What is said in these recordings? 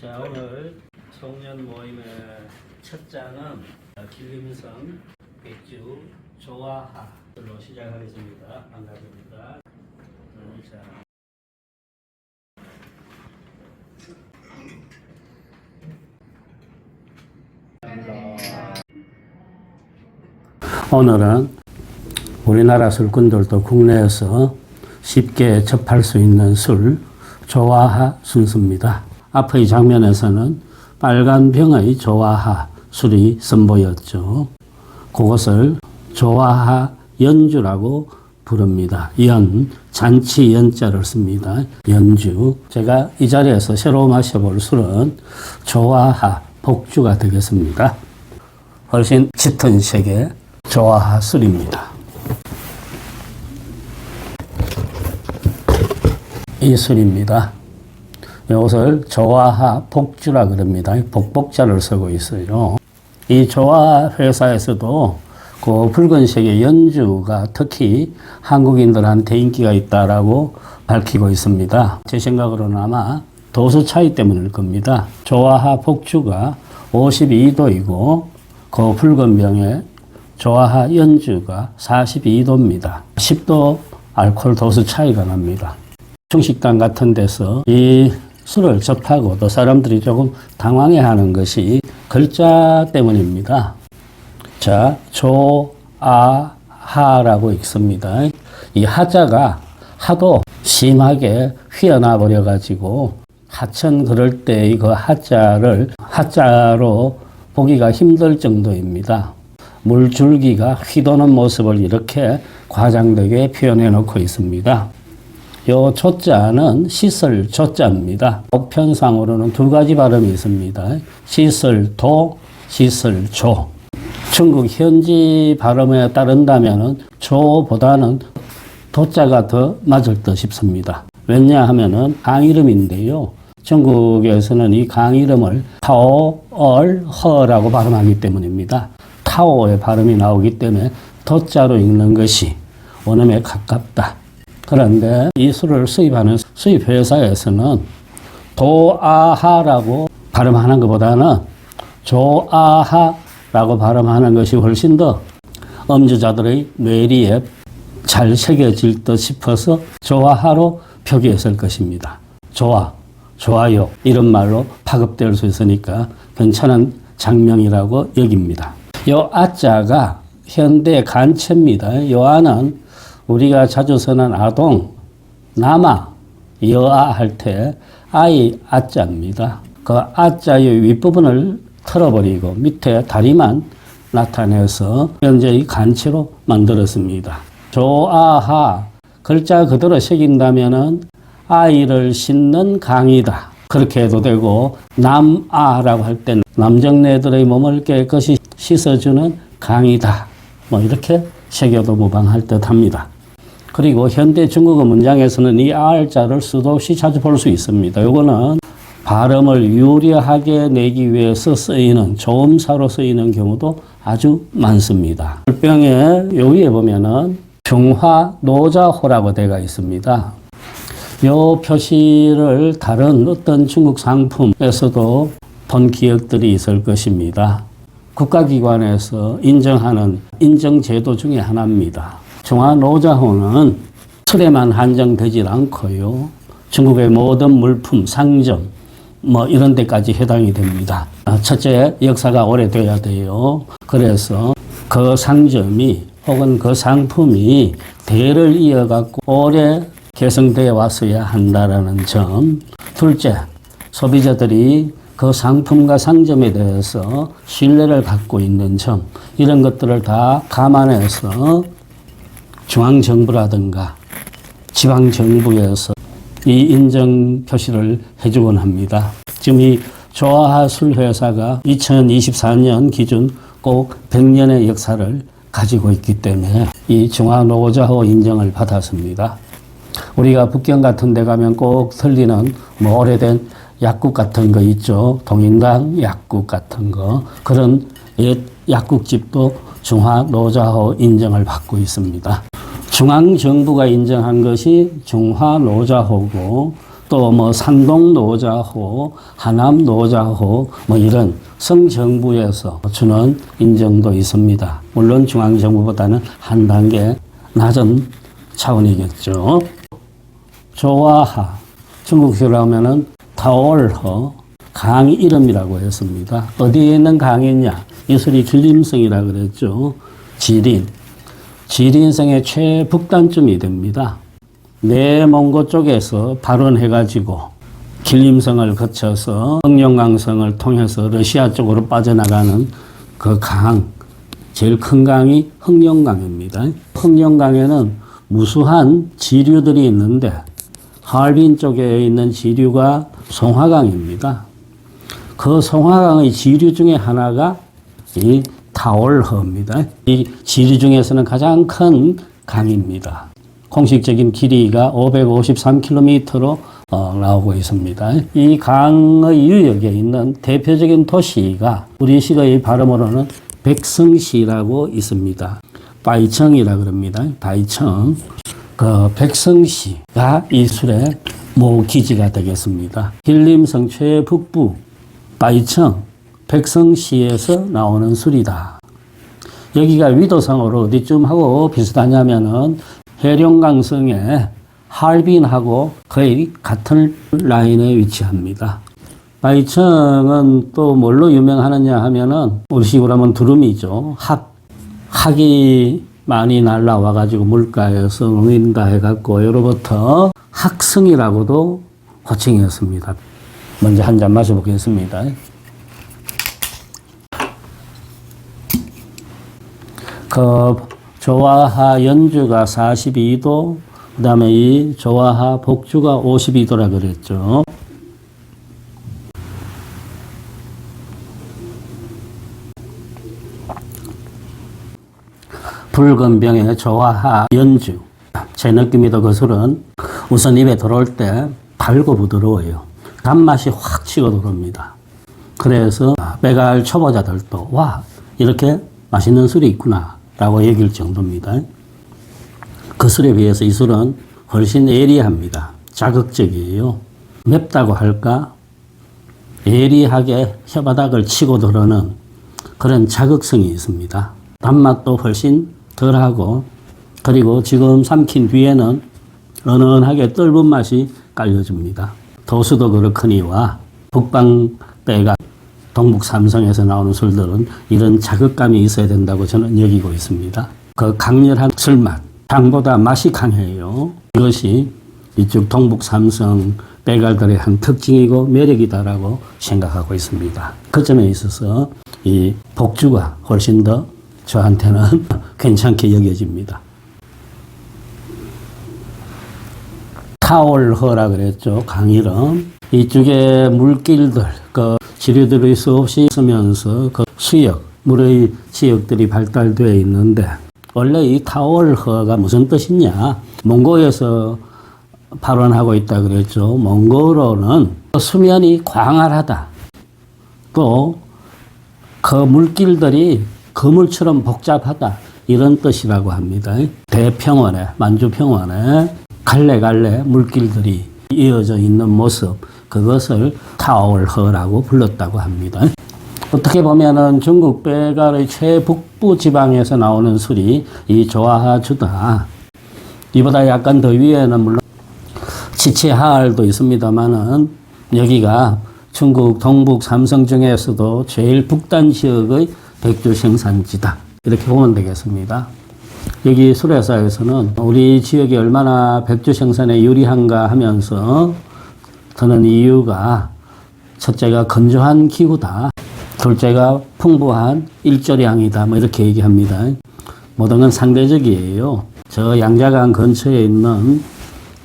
자, 오늘 송년 모임의 첫 장은 길림성 백주 조화하로 시작하겠습니다. 반갑습니다. 자. 오늘은 우리나라 술꾼들도 국내에서 쉽게 접할 수 있는 술 조화하 순수입니다. 앞의 장면에서는 빨간 병의 조화하 술이 선보였죠. 그것을 조화하 연주라고 부릅니다. 연, 잔치 연자를 씁니다. 연주. 제가 이 자리에서 새로 마셔볼 술은 조화하 복주가 되겠습니다. 훨씬 짙은 색의 조화하 술입니다. 이 술입니다. 이것을 조화하 복주라 그럽니다. 복복자를 쓰고 있어요. 이 조화하 회사에서도 그 붉은색의 연주가 특히 한국인들한테 인기가 있다라고 밝히고 있습니다. 제 생각으로는 아마 도수 차이 때문일 겁니다. 조화하 복주가 52도이고 그 붉은 병의 조화하 연주가 42도입니다. 10도 알코올 도수 차이가 납니다. 중식당 같은 데서 이 술을 접하고 또 사람들이 조금 당황해하는 것이 글자 때문입니다. 자, 조아하라고 읽습니다. 이 하자가 하도 심하게 휘어나 버려가지고 하천 그럴 때 그 하자로 보기가 힘들 정도입니다. 물줄기가 휘도는 모습을 이렇게 과장되게 표현해 놓고 있습니다. 요 조자는 시설 조자입니다. 보편상으로는 두 가지 발음이 있습니다. 시설도, 시설조. 중국 현지 발음에 따른다면 조보다는 도자가 더 맞을 듯 싶습니다. 왜냐하면 강 이름인데요. 중국에서는 이 강 이름을 타오얼허라고 발음하기 때문입니다. 타오의 발음이 나오기 때문에 도자로 읽는 것이 원음에 가깝다. 그런데 이 술을 수입하는 수입회사에서는 도아하라고 발음하는 것보다는 조아하라고 발음하는 것이 훨씬 더 음주자들의 뇌리에 잘 새겨질 듯 싶어서 조아하로 표기했을 것입니다. 좋아, 좋아요 이런 말로 파급될 수 있으니까 괜찮은 장명이라고 여깁니다. 요 아자가 현대 간체입니다. 요 아는 우리가 자주 쓰는 아동, 남아, 여아 할 때 아이 아자입니다. 그 아자의 윗부분을 털어버리고 밑에 다리만 나타내서 현재의 간체로 만들었습니다. 조아하, 글자 그대로 새긴다면은 아이를 싣는 강이다. 그렇게 해도 되고, 남아라고 할 때 남정네들의 몸을 깨끗이 씻어주는 강이다. 뭐 이렇게 새겨도 무방할 듯 합니다. 그리고 현대 중국어 문장에서는 이 알자를 수도 없이 자주 볼 수 있습니다. 이거는 발음을 유려하게 내기 위해서 쓰이는 조음사로 쓰이는 경우도 아주 많습니다. 물병에 여기에 보면은 중화노자호라고 되어 있습니다. 이 표시를 다른 어떤 중국 상품에서도 본 기억들이 있을 것입니다. 국가기관에서 인정하는 인정제도 중에 하나입니다. 중화노자호는 술에만 한정되질 않고요. 중국의 모든 물품, 상점, 뭐 이런 데까지 해당이 됩니다. 첫째, 역사가 오래돼야 돼요. 그래서 그 상점이 혹은 그 상품이 대를 이어갖고 오래 개성되어 왔어야 한다라는 점. 둘째, 소비자들이 그 상품과 상점에 대해서 신뢰를 갖고 있는 점. 이런 것들을 다 감안해서 중앙정부라든가 지방정부에서 이 인정 표시를 해주곤 합니다. 지금 이 조아하 술회사가 2024년 기준 꼭 100년의 역사를 가지고 있기 때문에 이 중화노자호 인정을 받았습니다. 우리가 북경 같은 데 가면 꼭 들리는 뭐 오래된 약국 같은 거 있죠. 동인당 약국 같은 거. 그런 옛 약국집도 중화노자호 인정을 받고 있습니다. 중앙정부가 인정한 것이 중화노자호고 또 뭐 산동노자호, 하남노자호 뭐 이런 성정부에서 주는 인정도 있습니다. 물론 중앙정부보다는 한 단계 낮은 차원이겠죠. 조화하, 중국식으로 하면은 타올허, 강 이름이라고 했습니다. 어디에 있는 강이냐? 이슬이 길림성이라 그랬죠. 지린. 지린성의 최북단쯤이 됩니다. 내몽고 쪽에서 발원해가지고 길림성을 거쳐서 흑룡강성을 통해서 러시아 쪽으로 빠져나가는 그 강, 제일 큰 강이 흑룡강입니다. 흑룡강에는 무수한 지류들이 있는데 하얼빈 쪽에 있는 지류가 송화강입니다. 그 송화강의 지류 중에 하나가 이 타올허입니다. 이 지류 중에서는 가장 큰 강입니다. 공식적인 길이가 553km로 나오고 있습니다. 이 강의 유역에 있는 대표적인 도시가 우리식의 발음으로는 백성시라고 있습니다. 바이청이라 그럽니다. 바이청. 그 백성시가 이 술의 모기지가 되겠습니다. 길림성 최북부 바이청 백성시에서 나오는 술이다. 여기가 위도성으로 어디쯤 하고 비슷하냐면은 해룡강성의 하얼빈하고 거의 같은 라인에 위치합니다. 바이청은 또 뭘로 유명하느냐 하면은 우리식으로 하면 두루미죠. 학이 많이 날라와가지고 물가에서 먹는다 해갖고 여로부터 학성이라고도 호칭했습니다. 먼저 한 잔 마셔보겠습니다. 그 조화하 연주가 42도, 그 다음에 이 조화하 복주가 52도라 그랬죠. 붉은 병의 조화하 연주. 제 느낌이도 그 술은 우선 입에 들어올 때 달고 부드러워요. 단맛이 확 치고 들어옵니다. 그래서 빼갈 초보자들도 와, 이렇게 맛있는 술이 있구나 라고 얘기할 정도입니다. 그 술에 비해서 이 술은 훨씬 예리합니다. 자극적이에요. 맵다고 할까? 예리하게 혀바닥을 치고 들어오는 그런 자극성이 있습니다. 단맛도 훨씬 덜하고, 그리고 지금 삼킨 뒤에는 은은하게 떫은 맛이 깔려줍니다. 도수도 그렇거니와 북방배가 동북 삼성에서 나오는 술들은 이런 자극감이 있어야 된다고 저는 여기고 있습니다. 그 강렬한 술맛, 향보다 맛이 강해요. 이것이 이쪽 동북 삼성 배갈들의 한 특징이고 매력이다라고 생각하고 있습니다. 그 점에 있어서 이 복주가 훨씬 더 저한테는 괜찮게 여겨집니다. 타올허라 그랬죠. 강 이름. 이쪽에 물길들, 그 지류들이 수없이 있으면서 그 수역, 물의 지역들이 발달되어 있는데, 원래 이 타올허가 무슨 뜻이냐? 몽고에서 발원하고 있다 그랬죠. 몽고로는 수면이 광활하다. 또 그 물길들이 그물처럼 복잡하다. 이런 뜻이라고 합니다. 대평원에, 만주평원에 갈래갈래 물길들이 이어져 있는 모습, 그것을 타올허라고 불렀다고 합니다. 어떻게 보면은 중국 배갈의 최북부 지방에서 나오는 술이 이 조화하주다. 이보다 약간 더 위에는 물론 치치하알도 있습니다만은 여기가 중국 동북 삼성 중에서도 제일 북단 지역의 백주 생산지다. 이렇게 보면 되겠습니다. 여기 술회사에서는 우리 지역이 얼마나 백주 생산에 유리한가 하면서 드는 이유가 첫째가 건조한 기후다. 둘째가 풍부한 일조량이다. 뭐 이렇게 얘기합니다. 모든 건 상대적이에요. 저 양자강 근처에 있는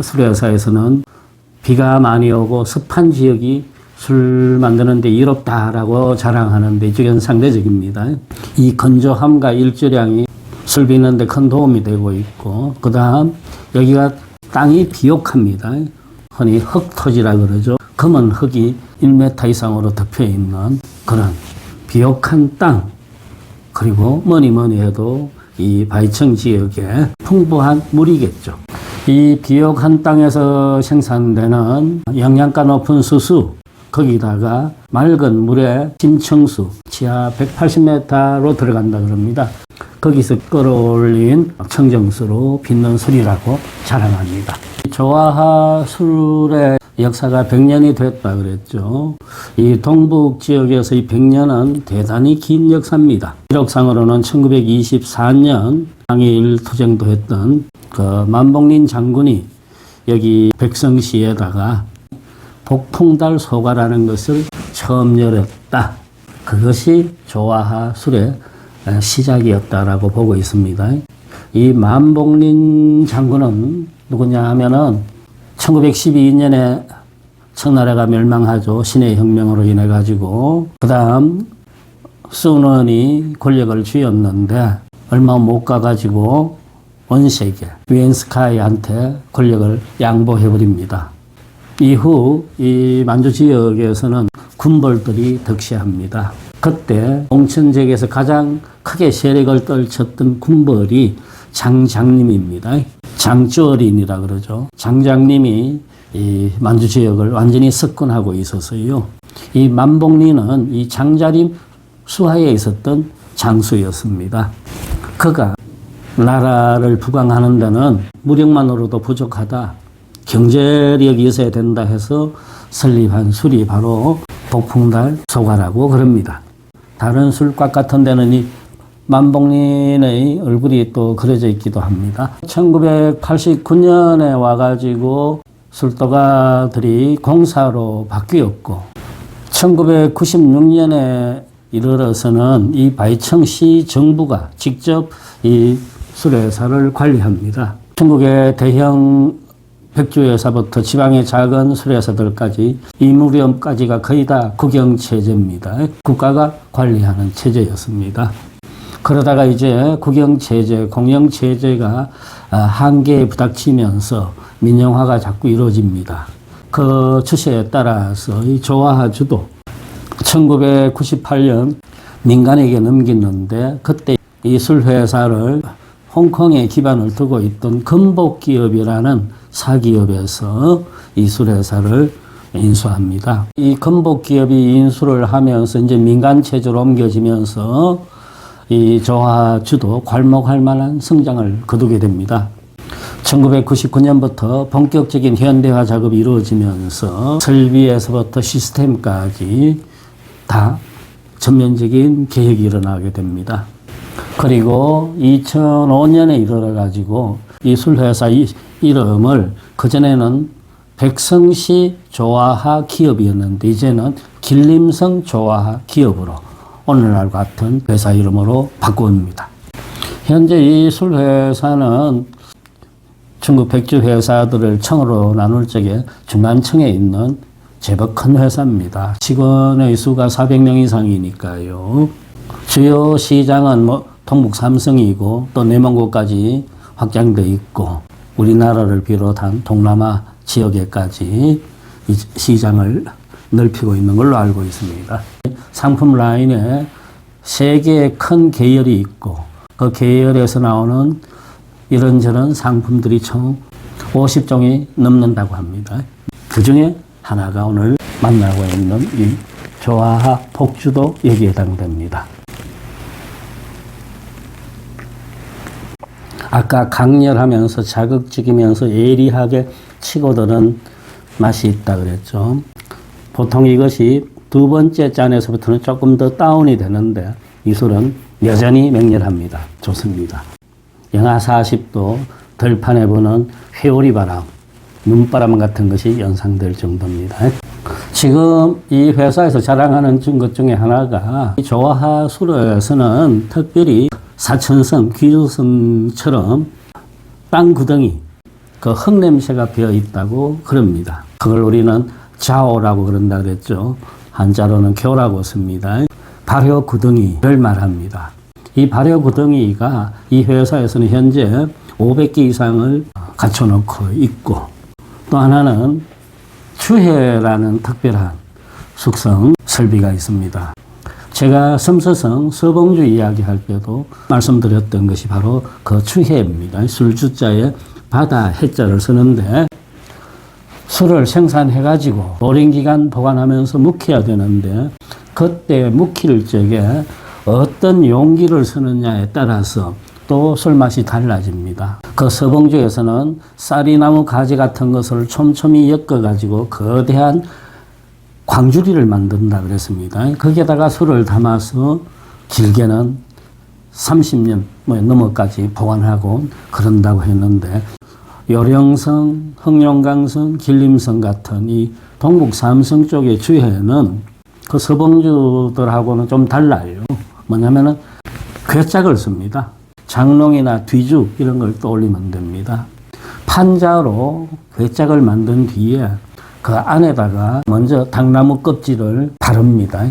술회사에서는 비가 많이 오고 습한 지역이 술 만드는데 이롭다라고 자랑하는데 이쪽에는 상대적입니다. 이 건조함과 일조량이 술 빚는데 큰 도움이 되고 있고, 그 다음 여기가 땅이 비옥합니다. 흔히 흙토지라 그러죠. 검은 흙이 1m 이상으로 덮여 있는 그런 비옥한 땅, 그리고 뭐니 해도 이 바이청 지역에 풍부한 물이겠죠. 이 비옥한 땅에서 생산되는 영양가 높은 수수, 거기다가 맑은 물에 심청수, 지하 180m로 들어간다 그럽니다. 거기서 끌어올린 청정수로 빚는 술이라고 자랑합니다. 조화하 술의 역사가 100년이 됐다 그랬죠. 이 동북 지역에서 이 100년은 대단히 긴 역사입니다. 기록상으로는 1924년 항일 투쟁도 했던 그 만복린 장군이 여기 백성시에다가 복풍달 소가라는 것을 처음 열었다. 그것이 조화하 술의 시작이었다라고 보고 있습니다. 이 만복린 장군은 누구냐 하면은 1912년에 청나라가 멸망하죠. 신의 혁명으로 인해 가지고 그 다음 순원이 권력을 쥐었는데 얼마 못 가가지고 원세계 위엔스카이한테 권력을 양보해버립니다. 이후 이 만주 지역에서는 군벌들이 득세합니다. 그때 공천지역에서 가장 크게 세력을 떨쳤던 군벌이 장장님입니다. 장쩌린이라 그러죠. 장장님이 이 만주 지역을 완전히 석권하고 있었어요. 이 만복리는 이 장자림 수하에 있었던 장수였습니다. 그가 나라를 부강하는 데는 무력만으로도 부족하다. 경제력이 있어야 된다 해서 설립한 술이 바로 복풍달 소가라고 그럽니다. 다른 술값 같은 데는 이 만복린의 얼굴이 또 그려져 있기도 합니다. 1989년에 와가지고 술도가들이 공사로 바뀌었고 1996년에 이르러서는 이 바이청시 정부가 직접 이 술회사를 관리합니다. 중국의 대형 백주회사부터 지방의 작은 술회사들까지 이 무렵까지가 거의 다 국영체제입니다. 국가가 관리하는 체제였습니다. 그러다가 이제 국영체제, 공영체제가 한계에 부닥치면서 민영화가 자꾸 이루어집니다. 그 추세에 따라서 이 조화하주도 1998년 민간에게 넘겼는데 그때 이 술회사를 홍콩에 기반을 두고 있던 건복기업이라는 사기업에서 이 술회사를 인수합니다. 이 건복기업이 인수를 하면서 이제 민간체제로 옮겨지면서 이 조화주도 괄목할 만한 성장을 거두게 됩니다. 1999년부터 본격적인 현대화 작업이 이루어지면서 설비에서부터 시스템까지 다 전면적인 개혁이 일어나게 됩니다. 그리고 2005년에 이르러가지고 이 술회사 이름을 그전에는 백성시 조화하 기업이었는데 이제는 길림성 조화하 기업으로 오늘날 같은 회사 이름으로 바꿉니다. 현재 이 술회사는 중국 백주 회사들을 청으로 나눌 적에 중간층에 있는 제법 큰 회사입니다. 직원의 수가 400명 이상이니까요. 주요 시장은 동북 삼성이고 또 내몽고까지 확장돼 있고 우리나라를 비롯한 동남아 지역에까지 이 시장을 넓히고 있는 걸로 알고 있습니다. 상품 라인에 3개의 큰 계열이 있고 그 계열에서 나오는 이런저런 상품들이 총 50종이 넘는다고 합니다. 그 중에 하나가 오늘 만나고 있는 이 조화하 복주도 여기에 해당됩니다. 아까 강렬하면서 자극적이면서 예리하게 치고드는 맛이 있다 그랬죠. 보통 이것이 두 번째 잔에서부터는 조금 더 다운이 되는데 이 술은 여전히 맹렬합니다. 좋습니다. 영하 40도 들판에 부는 회오리 바람, 눈바람 같은 것이 연상될 정도입니다. 지금 이 회사에서 자랑하는 것 중에 하나가 조화하 술에서는 특별히 사천성, 귀주성처럼 빵구덩이, 그 흙냄새가 배어 있다고 그럽니다. 그걸 우리는 자오라고 그런다 그랬죠. 한자로는 교라고 씁니다. 발효구덩이를 말합니다. 이 발효구덩이가 이 회사에서는 현재 500개 이상을 갖춰놓고 있고 또 하나는 추해라는 특별한 숙성 설비가 있습니다. 제가 섬서성 서봉주 이야기할 때도 말씀드렸던 것이 바로 그 추해입니다. 술주자에 바다 해자를 쓰는데 술을 생산해가지고 오랜 기간 보관하면서 묵혀야 되는데 그때 묵힐 적에 어떤 용기를 쓰느냐에 따라서 또 술맛이 달라집니다. 그 서봉주에서는 쌀이나무 가지 같은 것을 촘촘히 엮어가지고 거대한 광주리를 만든다 그랬습니다. 거기에다가 술을 담아서 길게는 30년 넘어까지 보관하고 그런다고 했는데 요령성, 흑룡강성, 길림성 같은 이 동북 삼성 쪽의 주해는 그 서봉주들하고는 좀 달라요. 뭐냐면은 괴짝을 씁니다. 장롱이나 뒤죽 이런 걸 떠올리면 됩니다. 판자로 괴짝을 만든 뒤에 그 안에다가 먼저 당나무 껍질을 바릅니다.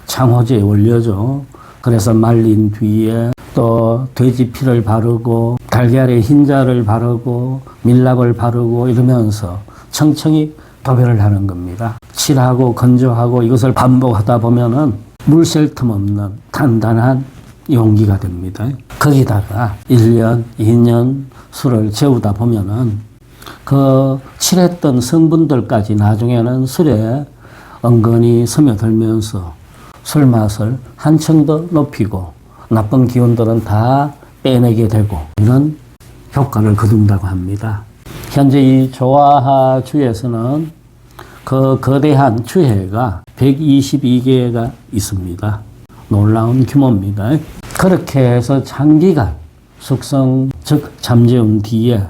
창호지에 올려줘. 그래서 말린 뒤에 또 돼지 피를 바르고 달걀에 흰자를 바르고 밀랍을 바르고 이러면서 청청히 도배를 하는 겁니다. 칠하고 건조하고 이것을 반복하다 보면은 물 셀 틈 없는 단단한 용기가 됩니다. 거기다가 1년, 2년 술을 재우다 보면은 그 칠했던 성분들까지 나중에는 술에 은근히 스며들면서 술 맛을 한층 더 높이고 나쁜 기운들은 다 빼내게 되고 이런 효과를 거둔다고 합니다. 현재 이 조화하 주에서는 그 거대한 주해가 122개가 있습니다. 놀라운 규모입니다. 그렇게 해서 장기간 숙성 즉 잠재운 뒤에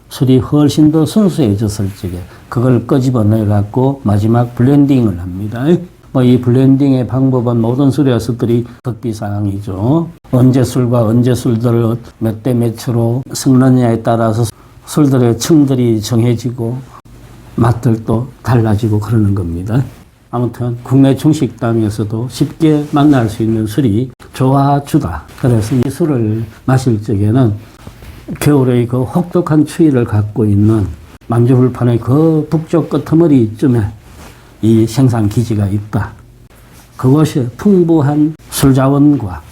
술이 훨씬 더 순수해졌을 적에 그걸 끄집어내 갖고 마지막 블렌딩을 합니다. 이 블렌딩의 방법은 모든 술에서들이 극비사항이죠. 언제 술과 언제 술들을 몇 대 몇으로 섞느냐에 따라서 술들의 층들이 정해지고 맛들도 달라지고 그러는 겁니다. 아무튼 국내 중식당에서도 쉽게 만날 수 있는 술이 조화주다. 그래서 이 술을 마실 적에는 겨울의 그 혹독한 추위를 갖고 있는 만주불판의 그 북쪽 끄트머리쯤에 이 생산 기지가 있다. 그것이 풍부한 술자원과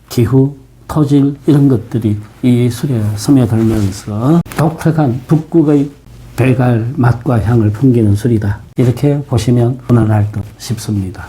기후, 토질 이런 것들이 이 술에 스며들면서 독특한 북극의 배갈 맛과 향을 풍기는 술이다. 이렇게 보시면 무난할 듯 싶습니다.